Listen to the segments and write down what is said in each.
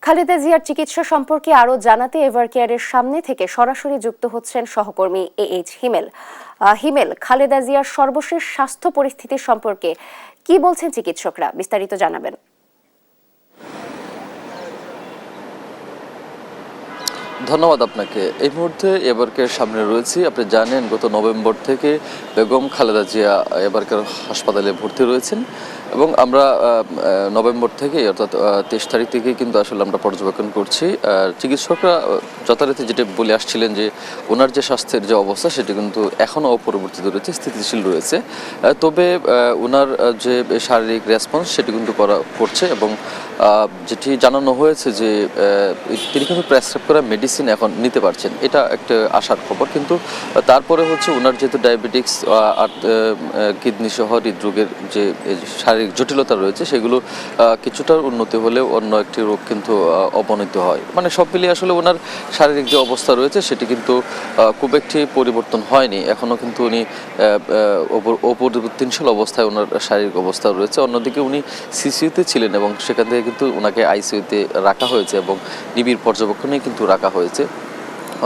খালেদা জিয়ার চিকিৎসা সম্পর্কে আরও জানাতে এভারকেয়ারের সামনে থেকে সরাসরি যুক্ত হচ্ছেন সহকর্মী এইচ হিমেল। হিমেল, খালেদা জিয়ার সর্বশেষ স্বাস্থ্য পরিস্থিতি সম্পর্কে কি বলছেন চিকিৎসকরা, বিস্তারিত জানাবেন। ধন্যবাদ আপনাকে। এই মুহূর্তে এবারকের সামনে রয়েছি। আপনি জানেন গত নভেম্বর থেকে বেগম খালেদা জিয়া এবারকার হাসপাতালে ভর্তি রয়েছেন এবং আমরা নভেম্বর থেকে অর্থাৎ 23 তারিখ থেকেই কিন্তু আসলে আমরা পর্যবেক্ষণ করছি। চিকিৎসকরা যথারীতি যেটা বলে আসছিলেন যে ওনার যে স্বাস্থ্যের যে অবস্থা সেটি কিন্তু এখনও অপরিবর্তিত রয়েছে, স্থিতিশীল রয়েছে। তবে ওনার যে শারীরিক রেসপন্স সেটি কিন্তু করছে এবং যেটি জানানো হয়েছে যে তিনি কিন্তু প্রেসক্রাইব করা মেডিসিন এখন নিতে পারছেন, এটা একটা আশার খবর। কিন্তু তারপরে হচ্ছে ওনার যেহেতু ডায়াবেটিক্স আর কিডনি সহ হৃদরোগের যে শারীরিক জটিলতা রয়েছে সেগুলো কিছুটা উন্নতি হলেও অন্য একটি রোগ কিন্তু অবনতি হয়। মানে সব মিলিয়ে আসলে ওনার শারীরিক যে অবস্থা রয়েছে সেটি কিন্তু খুব একটি পরিবর্তন হয়নি। এখনও কিন্তু উনি অপরিবর্তনশীল অবস্থায় ওনার শারীরিক অবস্থা রয়েছে। অন্যদিকে উনি সিসিইউতে ছিলেন এবং সেখান থেকে কিন্তু ওনাকে আইসিইউতে রাখা হয়েছে এবং নিবিড় পর্যবেক্ষণেই কিন্তু রাখা হয়েছে।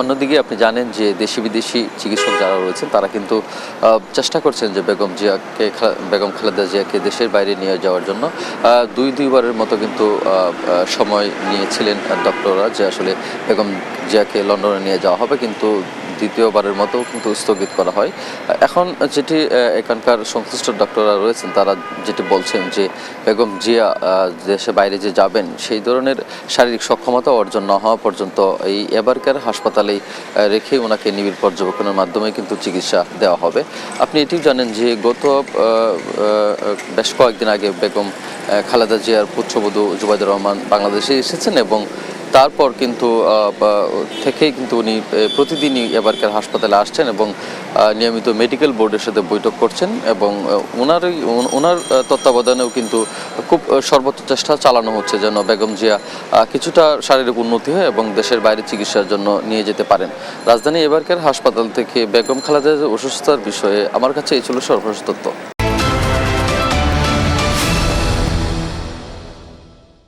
অন্যদিকে আপনি জানেন যে দেশি বিদেশি চিকিৎসক যারা রয়েছেন তারা কিন্তু চেষ্টা করছেন যে বেগম খালেদা জিয়াকে দেশের বাইরে নিয়ে যাওয়ার জন্য দুইবারের মতো কিন্তু সময় নিয়েছিলেন ডক্টররা যে আসলে বেগম জিয়াকে লন্ডনে নিয়ে যাওয়া হবে, কিন্তু দ্বিতীয়বারের মতো কিন্তু স্থগিত করা হয়। এখন যেটি এখানকার সংশ্লিষ্ট ডক্টররা রয়েছেন তারা যেটি বলছেন যে বেগম জিয়া দেশের বাইরে যে যাবেন সেই ধরনের শারীরিক সক্ষমতা অর্জন না হওয়া পর্যন্ত এই এবারকার হাসপাতালেই রেখে ওনাকে নিবিড় পর্যবেক্ষণের মাধ্যমে কিন্তু চিকিৎসা দেওয়া হবে। আপনি এটিও জানেন যে গত বেশ কয়েকদিন আগে বেগম খালেদা জিয়ার পুত্রবধূ জুবাইদুর রহমান বাংলাদেশে এসেছেন এবং তারপর কিন্তু থেকেই কিন্তু উনি প্রতিদিনই এবারকার হাসপাতালে আসছেন এবং নিয়মিত মেডিকেল বোর্ডের সাথে বৈঠক করছেন এবং ওনার তত্ত্বাবধানেও কিন্তু খুব সর্বোচ্চ চেষ্টা চালানো হচ্ছে যেন বেগম জিয়া কিছুটা শারীরিক উন্নতি হয় এবং দেশের বাইরে চিকিৎসার জন্য নিয়ে যেতে পারেন। রাজধানী এবারকার হাসপাতাল থেকে বেগম খালেদার অসুস্থতার বিষয়ে আমার কাছে এই ছিল সর্বশেষ তথ্য।